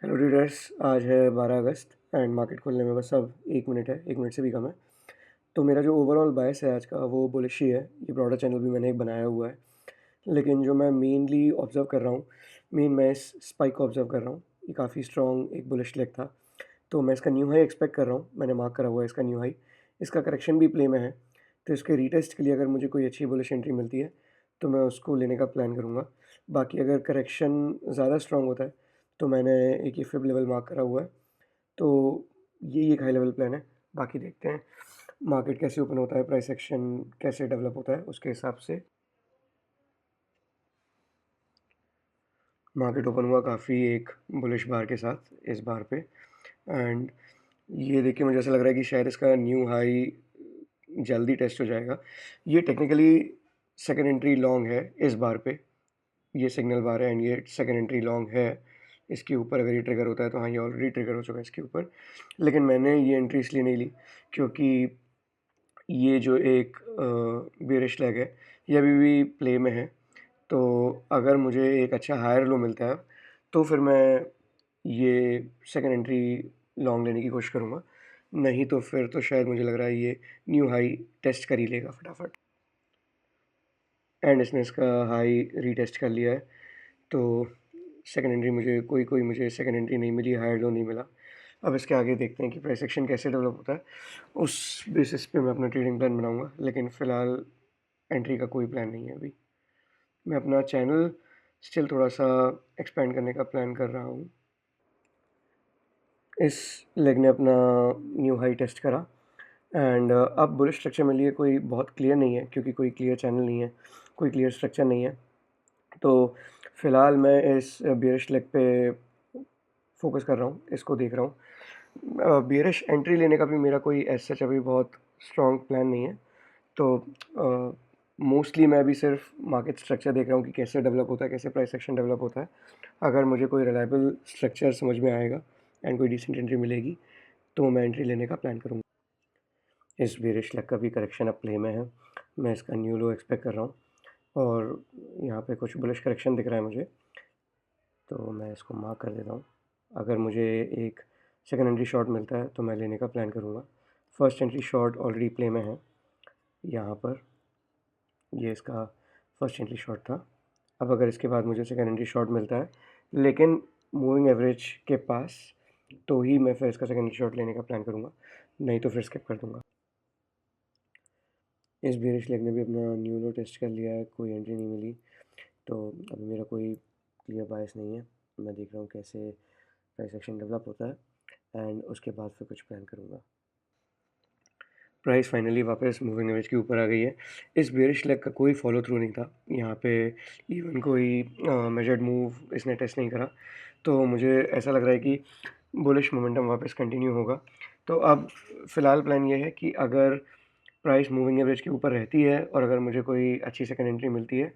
Hello readers. आज है 12 अगस्त and market खुलने में बस अब 1 मिनट है, 1 मिनट से भी कम है। तो मेरा जो ओवरऑल बायस है आज का वो बुलिश ही है। ये ब्रॉडर चैनल भी मैंने एक बनाया हुआ है, लेकिन जो मैं मेनली ऑब्ज़र्व कर रहा हूँ, मैं इस स्पाइक को ऑब्ज़र्व कर रहा हूँ। ये काफ़ी स्ट्रॉन्ग एक बुलिश लेग था, तो मैं इसका न्यू हाई एक्सपेक्ट कर रहा हूँ। मैंने मार्क करा हुआ है इसका न्यू हाई। इसका करेक्शन भी प्ले में है, तो इसके रीटेस्ट के लिए अगर मुझे कोई अच्छी बुलिश एंट्री मिलती है, तो मैं उसको लेने का प्लान करूँगा। बाकी अगर करेक्शन ज़्यादा स्ट्रॉन्ग होता है, तो मैंने एक ये फिब लेवल मार्क करा हुआ है। तो यही एक हाई लेवल प्लान है। बाकी देखते हैं मार्केट कैसे ओपन होता है, प्राइस एक्शन कैसे डेवलप होता है, उसके हिसाब से। मार्केट ओपन हुआ काफ़ी एक बुलिश बार के साथ इस बार पे, एंड ये देख के मुझे ऐसा लग रहा है कि शायद इसका न्यू हाई जल्दी टेस्ट हो जाएगा। ये टेक्निकली सेकंड एंट्री लॉन्ग है इस बार पे। ये सिग्नल बार है एंड ये सेकंड एंट्री लॉन्ग है। इसके ऊपर अगर ये ट्रिगर होता है तो हाँ, ये ऑलरेडी ट्रिगर हो चुका है इसके ऊपर। लेकिन मैंने ये एंट्री इसलिए नहीं ली क्योंकि ये जो एक बेयरिश लेग है, ये अभी भी प्ले में है। तो अगर मुझे एक अच्छा हायर लो मिलता है, तो फिर मैं ये सेकंड एंट्री लॉन्ग लेने की कोशिश करूँगा। नहीं तो फिर तो शायद मुझे लग रहा है ये न्यू हाई टेस्ट कर ही लेगा फटाफट, एंड इसने इसका हाई रीटेस्ट कर लिया है। तो सेकंड एंट्री मुझे सेकंड एंट्री नहीं मिली, हायर लो नहीं मिला। अब इसके आगे देखते हैं कि प्राइस एक्शन कैसे डेवलप होता है। उस बेसिस पे मैं अपना ट्रेडिंग प्लान बनाऊँगा, लेकिन फ़िलहाल एंट्री का कोई प्लान नहीं है अभी। मैं अपना चैनल स्टिल थोड़ा-सा एक्सपेंड करने का प्लान कर रहा हूँ। इस लेग ने अपना न्यू हाई टेस्ट करा, एंड अब बुलिश स्ट्रक्चर मेरे लिए कोई बहुत क्लियर नहीं है क्योंकि कोई क्लियर चैनल नहीं है, कोई क्लियर स्ट्रक्चर नहीं है। तो फ़िलहाल मैं इस बियरिश लेग पे फ़ोकस कर रहा हूँ, इसको देख रहा हूँ। बियरिश एंट्री लेने का भी मेरा कोई एज़ सच अभी बहुत स्ट्रॉन्ग प्लान नहीं है। तो मोस्टली मैं अभी सिर्फ मार्केट स्ट्रक्चर देख रहा हूँ कि कैसे डेवलप होता है, कैसे प्राइस एक्शन डेवलप होता है। अगर मुझे कोई रिलायबल स्ट्रक्चर समझ में आएगा एंड कोई डिसेंट एंट्री मिलेगी, तो मैं एंट्री लेने का प्लान करूँगा। इस बेयरिश लेग का भी करेक्शन अब प्ले में है। मैं इसका न्यू लो एक्सपेक्ट कर रहा हूँ, और यहाँ पे कुछ बुलिश करेक्शन दिख रहा है मुझे, तो मैं इसको मार्क कर देता हूँ। अगर मुझे एक सेकंड एंट्री शॉट मिलता है तो मैं लेने का प्लान करूँगा। First entry shot already play में है यहाँ पर। ये इसका फर्स्ट एंट्री शॉट था। अब अगर इसके बाद मुझे सेकंड एंट्री शॉट मिलता है, लेकिन मूविंग एवरेज के पास, तो ही मैं फिर इसका सेकंड एंट्री शॉट लेने का प्लान करूँगा, नहीं तो फिर स्किप कर दूँगा। इस बेयरिश लेग ने भी अपना न्यू लो टेस्ट कर लिया है, कोई एंट्री नहीं मिली। तो अभी मेरा कोई क्लियर बायस नहीं है। मैं देख रहा हूँ कैसे प्राइस एक्शन डेवलप होता है, एंड उसके बाद फिर कुछ प्लान करूँगा। प्राइस फाइनली वापस मूविंग एवरेज के ऊपर आ गई है। इस बेयरिश लेग का कोई फॉलो थ्रू नहीं था यहाँ पे। इवन कोई मेजर्ड मूव इसने टेस्ट नहीं करा। तो मुझे ऐसा लग रहा है कि बुलिश मोमेंटम वापस कंटिन्यू होगा। तो अब फ़िलहाल प्लान ये है कि अगर प्राइस मूविंग एवरेज के ऊपर रहती है और अगर मुझे कोई अच्छी सेकंड एंट्री मिलती है,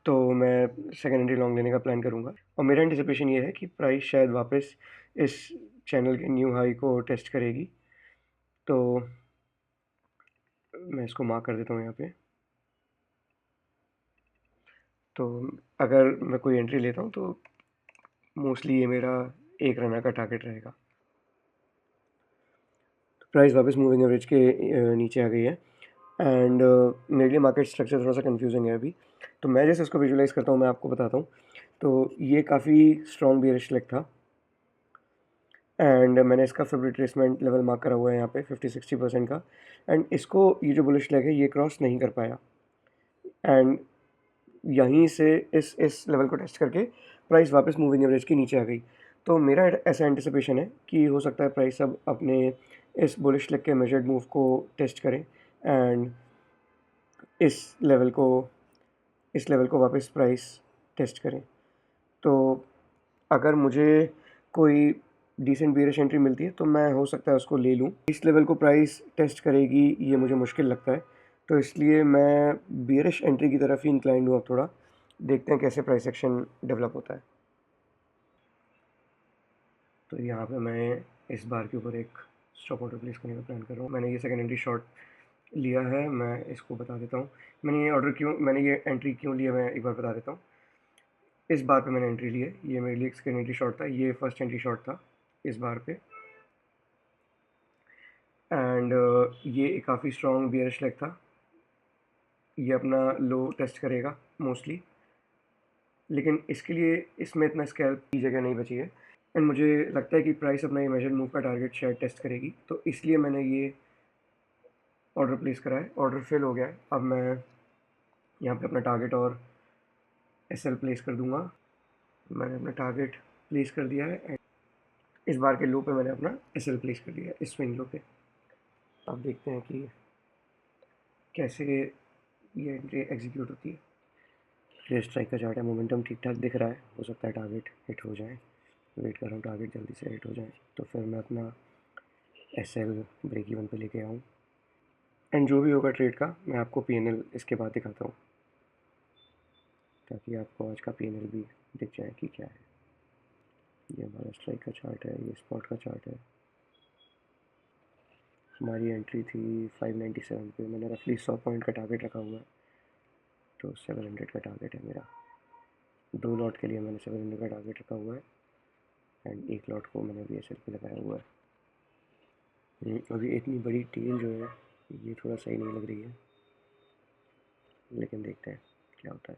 तो मैं सेकंड एंट्री लॉन्ग लेने का प्लान करूँगा। और मेरा एंटिसिपेशन ये है कि प्राइस शायद वापस इस चैनल के न्यू हाई को टेस्ट करेगी। तो मैं इसको मार्क कर देता हूँ यहाँ पे। तो अगर मैं कोई एंट्री लेता हूँ तो मोस्टली ये मेरा एक रनर का टारगेट रहेगा। तो प्राइस वापस मूविंग एवरेज के नीचे आ गई है, एंड मेरे लिए मार्केट स्ट्रक्चर थोड़ा सा कंफ्यूजिंग है अभी। तो मैं जैसे इसको विजुलाइज़ करता हूँ मैं आपको बताता हूँ। तो ये काफ़ी स्ट्रॉन्ग बियरिश लेग था, एंड मैंने इसका फिब रिट्रेसमेंट लेवल मार्क करा हुआ है यहाँ पे 50-60% का। एंड इसको ये जो बुलिश लेग है ये क्रॉस नहीं कर पाया, एंड यहीं से इस लेवल को टेस्ट करके प्राइस वापस मूविंग एवरेज के नीचे आ गई। तो मेरा ऐसा एंटिसिपेशन है कि हो सकता है प्राइस अब अपने इस बुलिश लेग के मेजर्ड मूव को टेस्ट करें, एंड इस लेवल को इस लेवल को वापस प्राइस टेस्ट करें। तो अगर मुझे कोई डिसेंट बियरिश एंट्री मिलती है तो मैं हो सकता है उसको ले लूँ। इस लेवल को प्राइस टेस्ट करेगी ये मुझे मुश्किल लगता है, तो इसलिए मैं बियरिश एंट्री की तरफ ही इंक्लाइंड हूँ अब थोड़ा। देखते हैं कैसे प्राइस एक्शन डेवलप होता है। तो यहाँ पे मैं इस बार के ऊपर एक स्टॉप ऑर्डर प्लेस करने का प्लान कर रहा हूँ। मैंने ये सेकंड एंट्री शॉट लिया है, मैं इसको बता देता हूँ। मैंने ये एंट्री क्यों ली है मैं एक बार बता देता हूँ। इस बार पे मैंने एंट्री ली है, ये मेरे लिए एक स्क्रीन एंट्री शॉट था, ये फर्स्ट एंट्री शॉट था इस बार पे। एंड ये काफ़ी स्ट्रॉन्ग बियरिश लेग था, ये अपना लो टेस्ट करेगा मोस्टली, लेकिन इसके लिए इसमें इतना स्कैल्प की जगह नहीं बची है। एंड मुझे लगता है कि प्राइस अपना ये मेजर मूव का टारगेट शायद टेस्ट करेगी, तो इसलिए मैंने ये ऑर्डर प्लेस करा है। ऑर्डर फिल हो गया है, अब मैं यहाँ पे अपना टारगेट और एसएल प्लेस कर दूंगा। मैंने अपना टारगेट प्लेस कर दिया है एंड इस बार के लो पे मैंने अपना एसएल प्लेस कर दिया है, इस स्विंग लो पे। अब देखते हैं कि कैसे ये एंट्री एग्जीक्यूट होती है। ये स्ट्राइक का चार्ट है, मोमेंटम ठीक ठाक दिख रहा है, हो सकता है टारगेट हिट हो जाए। वेट कर रहा हूँ टारगेट जल्दी से हिट हो जाए, तो फिर मैं अपना एसएल ब्रेक इवन पे लेके आऊँ। एंड जो भी होगा ट्रेड का मैं आपको पीएनएल इसके बाद दिखाता हूँ, ताकि आपको आज का पीएनएल भी दिख जाए कि क्या है। ये हमारा स्ट्राइक का चार्ट है, ये स्पॉट का चार्ट है। हमारी एंट्री थी 597 पे, मैंने रफली 100 पॉइंट का टारगेट रखा हुआ है, तो 700 का टारगेट है मेरा। 2 लॉट के लिए मैंने 700 का टारगेट रखा हुआ है एंड 1 लॉट को मैंने BSL पे लगाया हुआ है। अभी इतनी बड़ी टेल जो है ये थोड़ा सही नहीं लग रही है, लेकिन देखते हैं क्या होता है।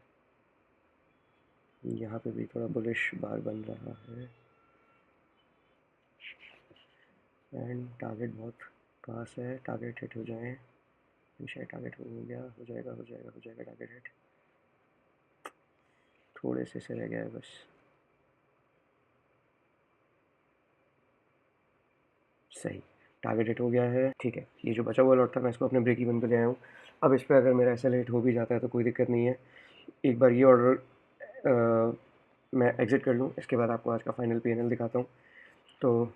यहाँ पे भी थोड़ा बुलिश बार बन रहा है एंड टारगेट बहुत पास है, टारगेट हिट हो जाए। शायद टारगेट हो गया, हो जाएगा हो जाएगा हो जाएगा टारगेट हिट, थोड़े से रह गया है बस। सही, टारगेट हिट हो गया है, ठीक है। ये जो बचा हुआ लॉट था मैं इसको अपने ब्रेक इवन पे ले आया हूँ। अब इस पर अगर मेरा एसएल हिट हो भी जाता है तो कोई दिक्कत नहीं है। एक बार ये ऑर्डर मैं एग्ज़िट कर लूँ, इसके बाद आपको आज का फाइनल पीएनएल दिखाता हूँ। तो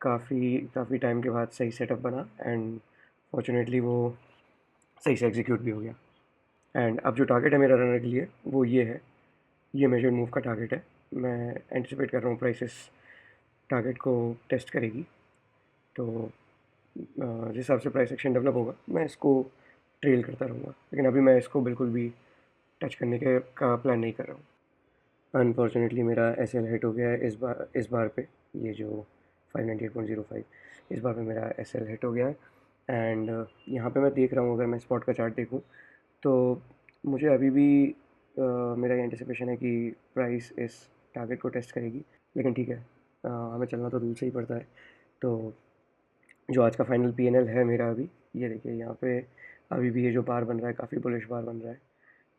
काफ़ी टाइम के बाद सही सेटअप बना एंड फॉर्चुनेटली वो सही से एग्जीक्यूट भी हो गया। एंड अब जो टारगेट है मेरा रनर के लिए वो ये है, ये मेजर मूव का टारगेट है। मैं एंटिसिपेट कर रहा हूँ प्राइस इस टारगेट को टेस्ट करेगी, तो जिस हिसाब से प्राइस एक्शन डेवलप होगा मैं इसको ट्रेल करता रहूँगा, लेकिन अभी मैं इसको बिल्कुल भी टच करने के का प्लान नहीं कर रहा हूँ। अनफॉर्चुनेटली मेरा एसएल हिट हो गया है इस बार पे, ये जो 598.05, इस बार पे मेरा एसएल हिट हो गया है। एंड यहाँ पे मैं देख रहा हूँ, अगर मैं स्पॉट का चार्ट देखूँ तो मुझे अभी भी मेरा ये एंटिसिपेशन है कि प्राइस इस टारगेट को टेस्ट करेगी, लेकिन ठीक है, हमें चलना तो रूल से ही पड़ता है। तो जो आज का फाइनल पीएनएल है मेरा, अभी ये देखिए यहाँ पे अभी भी ये जो बार बन रहा है काफ़ी बुलिश बार बन रहा है।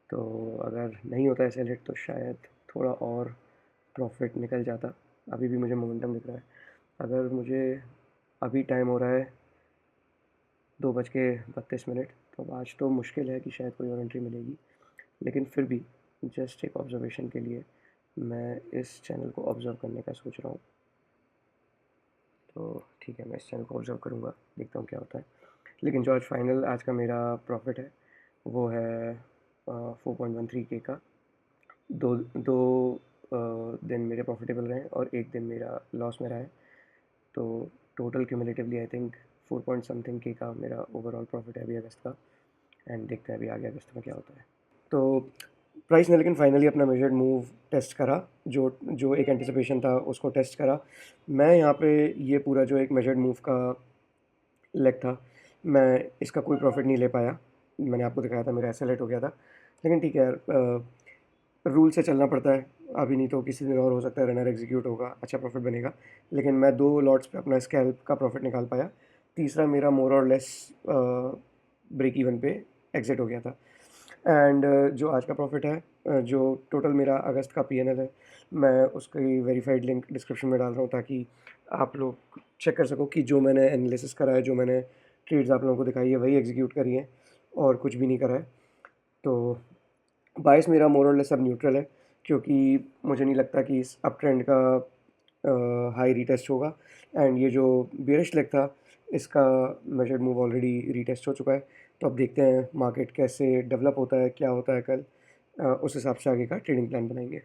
तो अगर नहीं होता है सेल हिट तो शायद थोड़ा और प्रॉफिट निकल जाता। अभी भी मुझे मोमेंटम दिख रहा है। अगर मुझे अभी टाइम हो रहा है 2:32, तो अब आज तो मुश्किल है कि शायद कोई और एंट्री मिलेगी, लेकिन फिर भी जस्ट एक ऑब्जर्वेशन के लिए मैं इस चैनल को ऑब्ज़र्व करने का सोच रहा हूँ। तो ठीक है, मैं इस चैनल को ऑब्ज़र्व करूँगा, देखता हूँ क्या होता है। लेकिन जो आज का मेरा प्रॉफिट है वो है 4.13K का। दो दो दिन मेरे प्रॉफिटेबल रहे और एक दिन मेरा लॉस में रहा है, तो total cumulatively I think 4 point something के का मेरा ओवरऑल प्रॉफिट है अभी अगस्त का। एंड देखते हैं अभी आगे अगस्त में क्या होता है। तो प्राइस ने लेकिन फाइनली अपना मेजर्ड मूव टेस्ट करा, जो जो एक एंटिसिपेशन था उसको टेस्ट करा। मैं यहाँ पे ये पूरा जो एक मेजर्ड मूव का लेग था, मैं इसका कोई प्रॉफिट नहीं ले पाया। मैंने आपको दिखाया था मेरा एसएल हिट हो गया था, लेकिन ठीक है, रूल से चलना पड़ता है। अभी नहीं तो किसी दिन और हो सकता है रनर एग्जीक्यूट होगा, अच्छा प्रॉफिट बनेगा, लेकिन मैं 2 लॉट्स पे अपना स्कैल्प का प्रॉफिट निकाल पाया। तीसरा मेरा मोर और लेस ब्रेक इवन पे एग्जिट हो गया था। एंड जो आज का प्रॉफिट है, जो टोटल मेरा अगस्त का पीएनएल है, मैं उसकी वेरीफाइड लिंक डिस्क्रिप्शन में डाल रहा हूँ, ताकि आप लोग चेक कर सको कि जो मैंने एनालिसिस करा है, जो मैंने ट्रेड्स आप लोगों को दिखाई है, वही एग्जीक्यूट करी है और कुछ भी नहीं करा है। तो बायस मेरा मोर और लेस अब न्यूट्रल है, क्योंकि मुझे नहीं लगता कि इस अप ट्रेंड का हाई रीटेस्ट होगा। एंड ये जो बेयरिश लेग था इसका मेजर्ड मूव ऑलरेडी रीटेस्ट हो चुका है। तो अब देखते हैं मार्केट कैसे डेवलप होता है, क्या होता है कल, उस हिसाब से आगे का ट्रेडिंग प्लान बनाएंगे।